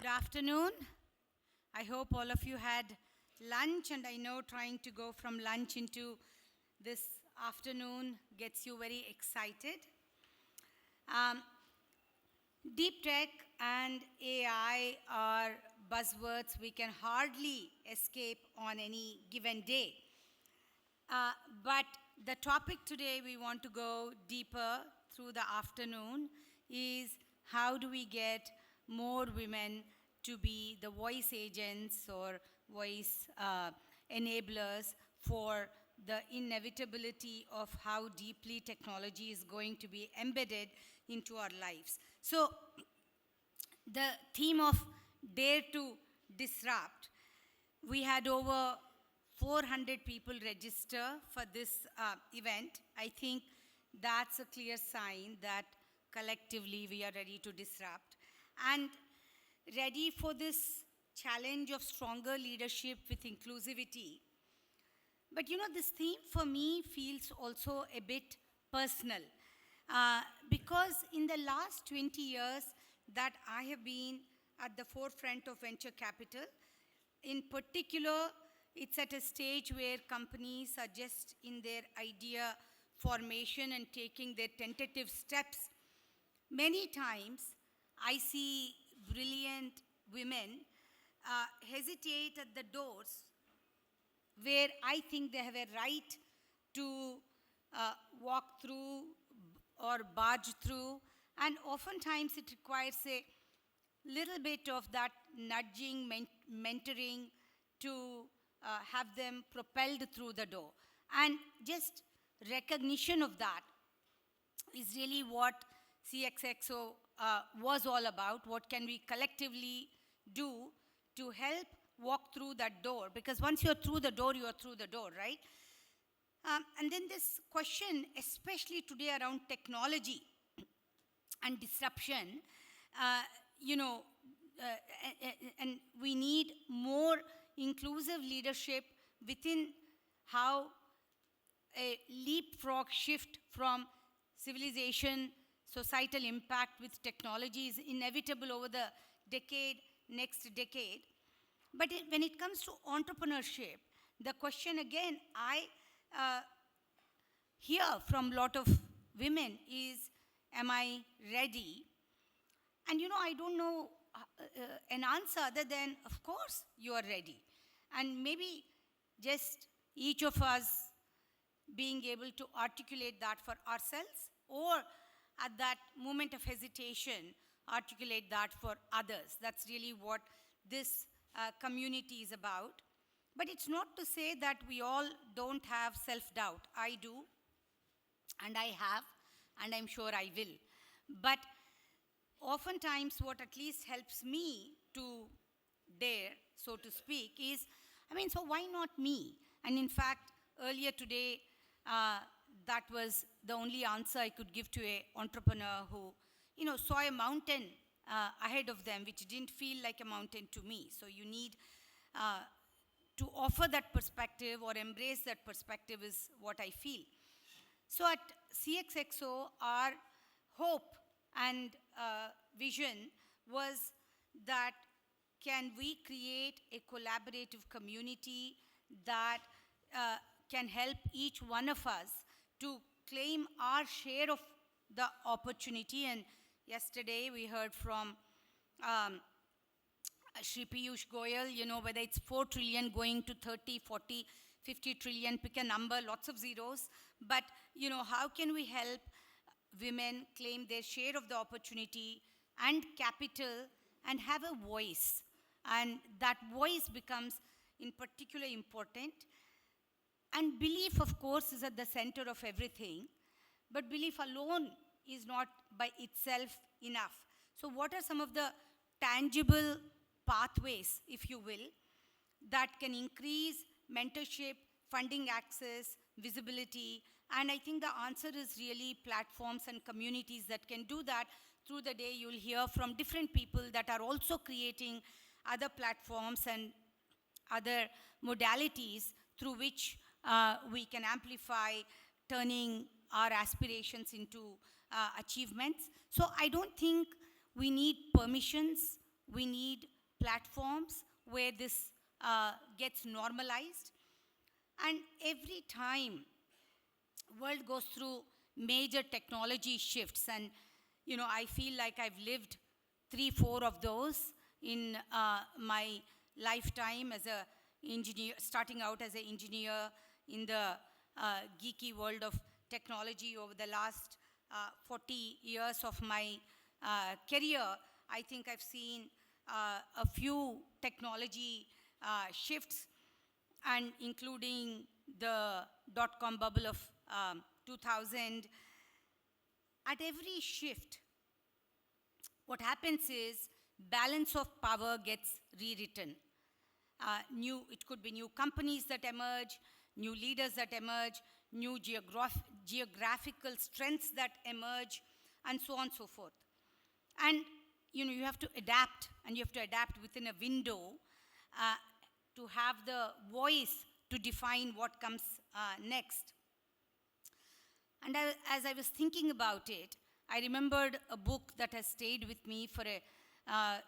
Good afternoon. I hope all of you had lunch, and I know trying to go from lunch into this afternoon gets you very excited. Um, Deep tech and AI are buzzwords we can hardly escape on any given day. But the topic today we want to go deeper through the afternoon is how do we get more women to be the voice agents or voice enablers for the inevitability of how deeply technology is going to be embedded into our lives. So the theme of Dare to Disrupt, we had over 400 people register for this event. I think that's a clear sign that collectively we are ready to disrupt and ready for this challenge of stronger leadership with inclusivity. But you know, this theme for me feels also a bit personal because in the last 20 years that I have been at the forefront of venture capital, in particular, it's at a stage where companies are just in their idea formation and taking their tentative steps. Many times, I see brilliant women hesitate at the doors where I think they have a right to walk through or barge through, and oftentimes it requires a little bit of that nudging, mentoring to have them propelled through the door. And just recognition of that is really what CXXO was all about. What can we collectively do to help walk through that door? Because once you're through the door, you're through the door, right? And then this question, especially today around technology and disruption, and we need more inclusive leadership within how a leapfrog shift from civilization, societal impact with technology is inevitable over the next decade. But when it comes to entrepreneurship, the question again I hear from a lot of women is, am I ready? And you know, I don't know an answer other than, of course, you are ready. And maybe just each of us being able to articulate that for ourselves, or at that moment of hesitation, articulate that for others. That's really what this community is about. But it's not to say that we all don't have self-doubt. I do, and I have, and I'm sure I will. But oftentimes what at least helps me to dare, so to speak, is, so why not me? And in fact, earlier today, that was the only answer I could give to an entrepreneur who, saw a mountain ahead of them, which didn't feel like a mountain to me. So you need to offer that perspective or embrace that perspective is what I feel. So at CXXO, our hope and vision was that can we create a collaborative community that can help each one of us to claim our share of the opportunity. And yesterday we heard from Shri Piyush Goyal, whether it's 4 trillion going to 30, 40, 50 trillion, pick a number, lots of zeros. But, how can we help women claim their share of the opportunity and capital and have a voice? And that voice becomes in particular important. And belief, of course, is at the center of everything. But belief alone is not by itself enough. So what are some of the tangible pathways, if you will, that can increase mentorship, funding access, visibility? And I think the answer is really platforms and communities that can do that. Through the day, you'll hear from different people that are also creating other platforms and other modalities through which we can amplify, turning our aspirations into achievements. So I don't think we need permissions. We need platforms where this gets normalized. And every time world goes through major technology shifts, and I feel like I've lived 3 4 of those in my lifetime as a engineer, starting out as an engineer in the geeky world of technology over the last 40 years of my career. I think I've seen a few technology shifts, and including the dot-com bubble of 2000. At every shift, what happens is balance of power gets rewritten. It could be new companies that emerge, new leaders that emerge, new geographical strengths that emerge, and so on and so forth. And you have to adapt, and you have to adapt within a window to have the voice to define what comes next. And as I was thinking about it, I remembered a book that has stayed with me for a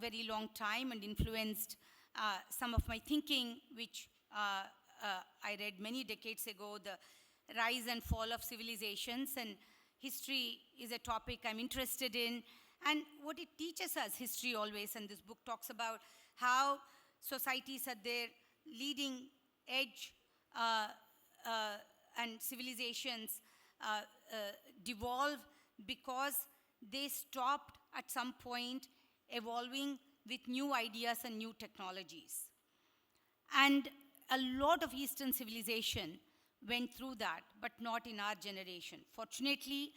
very long time and influenced some of my thinking, which I read many decades ago, The Rise and Fall of Civilizations. And history is a topic I'm interested in. And what it teaches us, history always, and this book talks about how societies at their leading edge and civilizations devolve because they stopped at some point evolving with new ideas and new technologies. And a lot of Eastern civilization went through that, but not in our generation. Fortunately,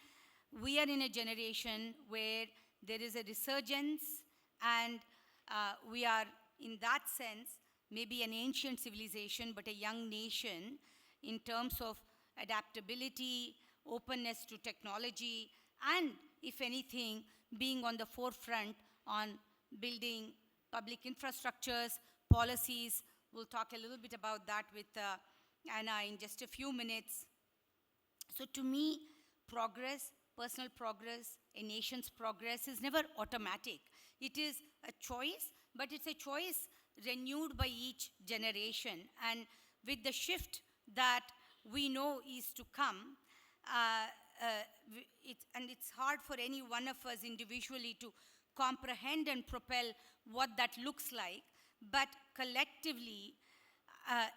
we are in a generation where there is a resurgence, and we are, in that sense, maybe an ancient civilization, but a young nation in terms of adaptability, openness to technology, and, if anything, being on the forefront on building public infrastructures, policies. We'll talk a little bit about that with Anna in just a few minutes. So to me, progress, personal progress, a nation's progress is never automatic. It is a choice, but it's a choice renewed by each generation. And with the shift that we know is to come, it's hard for any one of us individually to comprehend and propel what that looks like, but collectively,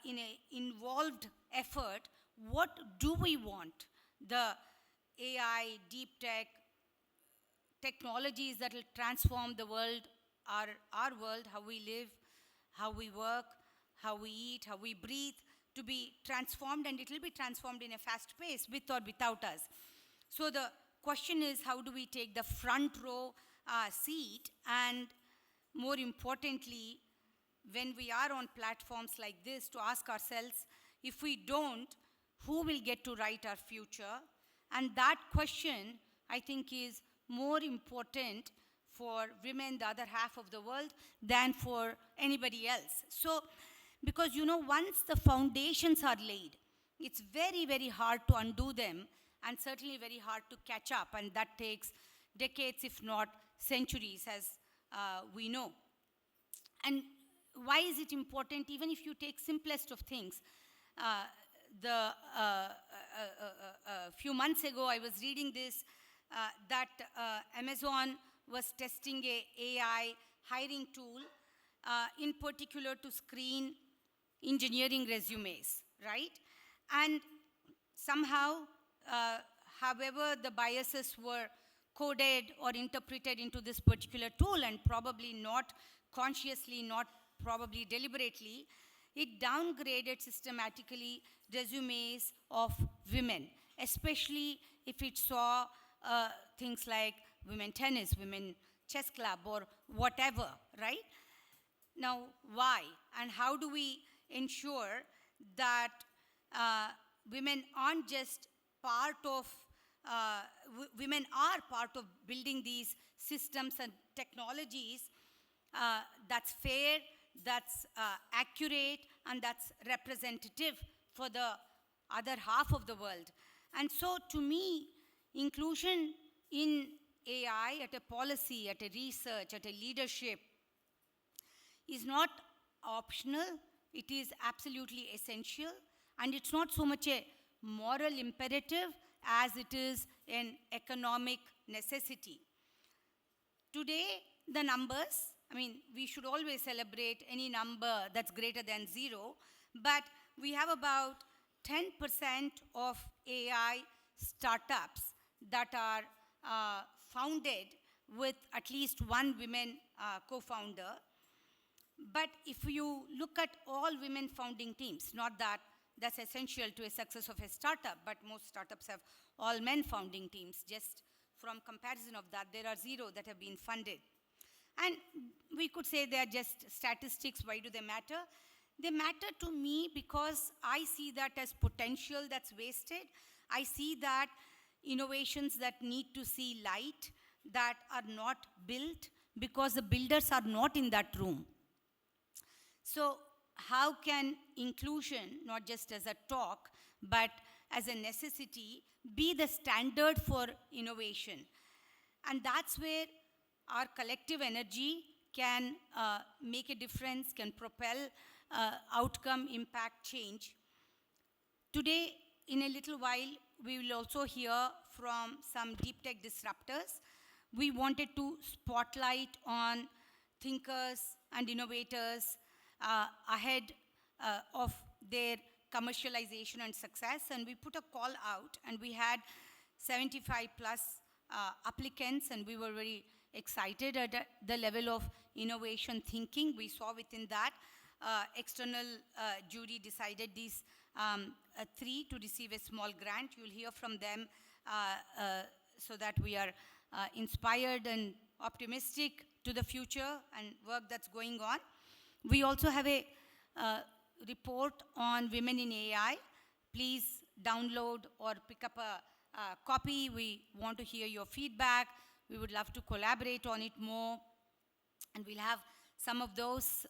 in an involved effort, what do we want? The AI, deep tech, technologies that will transform the world, our world, how we live, how we work, how we eat, how we breathe, to be transformed, and it will be transformed in a fast pace, with or without us. So the question is, how do we take the front row seat? And more importantly, when we are on platforms like this, to ask ourselves, if we don't, who will get to write our future? And that question, I think, is more important for women, the other half of the world, than for anybody else. So, because once the foundations are laid, it's very, very hard to undo them, and certainly very hard to catch up, and that takes decades, if not centuries, as we know. And why is it important? Even if you take simplest of things, a few months ago I was reading this, that Amazon was testing a AI hiring tool, in particular to screen engineering resumes, right? And somehow, however the biases were coded or interpreted into this particular tool, and probably not consciously, not probably deliberately, it downgraded systematically resumes of women, especially if it saw things like women tennis, women chess club, or whatever, right? Now, why? And how do we ensure that women aren't just part of, women are part of building these systems and technologies that's fair, that's accurate, and that's representative for the other half of the world? And so, to me, inclusion in AI at a policy, at a research, at a leadership, is not optional, it is absolutely essential, and it's not so much a moral imperative as it is an economic necessity. Today, the numbers, I mean, we should always celebrate any number that's greater than zero, but we have about 10% of AI startups that are founded with at least one women co-founder. But if you look at all women founding teams, not that that's essential to a success of a startup, but most startups have all men founding teams. Just from comparison of that, there are zero that have been funded. And we could say they are just statistics. Why do they matter? They matter to me because I see that as potential that's wasted. I see that innovations that need to see light that are not built because the builders are not in that room. So how can inclusion, not just as a talk, but as a necessity, be the standard for innovation? And that's where our collective energy can make a difference, can propel outcome, impact, change. Today, in a little while, we will also hear from some deep tech disruptors. We wanted to spotlight on thinkers and innovators ahead of their commercialization and success, and we put a call out, and we had 75 plus applicants, and we were very excited at the level of innovation thinking we saw within that. External jury decided these three to receive a small grant. You'll hear from them so that we are inspired and optimistic to the future and work that's going on. We also have a report on women in AI. Please download or pick up a copy. We want to hear your feedback. We would love to collaborate on it more. And we'll have some of those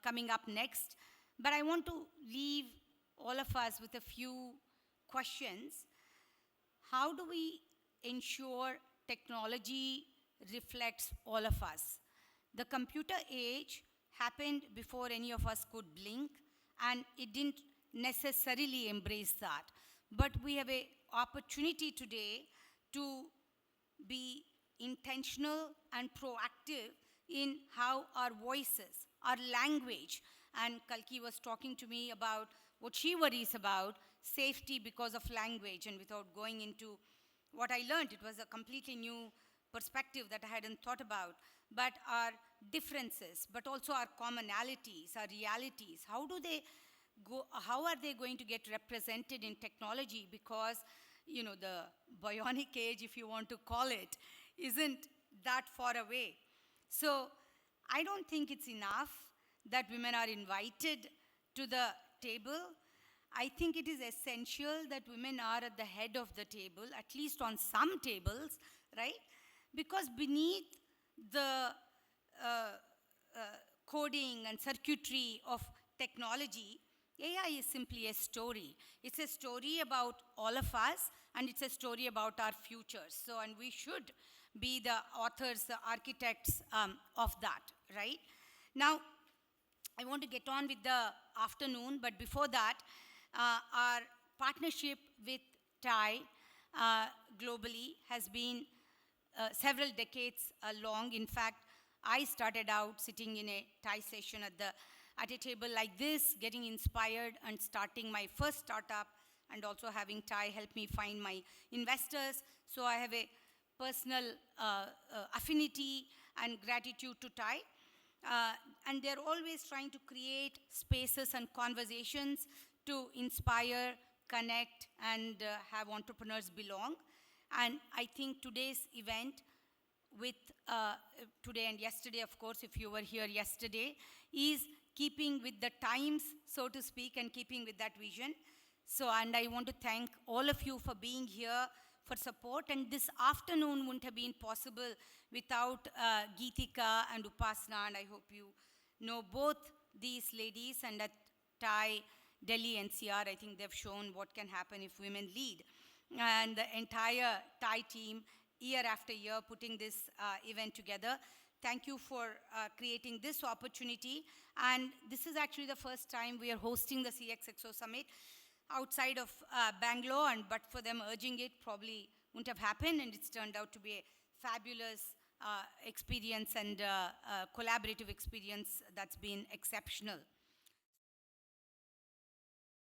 coming up next. But I want to leave all of us with a few questions. How do we ensure technology reflects all of us? The computer age happened before any of us could blink, and it didn't necessarily embrace that. But we have an opportunity today to be intentional and proactive in how our voices, our language, and Kalki was talking to me about what she worries about, safety because of language, and without going into what I learned, it was a completely new perspective that I hadn't thought about. But our differences, but also our commonalities, our realities, how are they going to get represented in technology? Because, you know, the bionic age, if you want to call it, isn't that far away. So I don't think it's enough that women are invited to the table. I think it is essential that women are at the head of the table, at least on some tables, right? Because beneath the coding and circuitry of technology, AI is simply a story. It's a story about all of us, and it's a story about our futures. So, and we should be the authors, the architects of that, right? Now, I want to get on with the afternoon, but before that, our partnership with TiE globally has been several decades long. In fact, I started out sitting in a TiE session at a table like this, getting inspired and starting my first startup, and also having TiE help me find my investors. So I have a personal affinity and gratitude to TiE. And they're always trying to create spaces and conversations to inspire, connect, and have entrepreneurs belong. And I think today's event with today and yesterday, of course, if you were here yesterday, is keeping with the times, so to speak, and keeping with that vision. So, and I want to thank all of you for being here, for support. And this afternoon wouldn't have been possible without Geetika and Upasna, and I hope you know both these ladies. And at TiE Delhi NCR, I think they've shown what can happen if women lead. And the entire TiE team, year after year, putting this event together. Thank you for creating this opportunity. And this is actually the first time we are hosting the CXXO Summit outside of Bangalore, and but for them urging it, probably wouldn't have happened, and it's turned out to be a fabulous experience and collaborative experience that's been exceptional.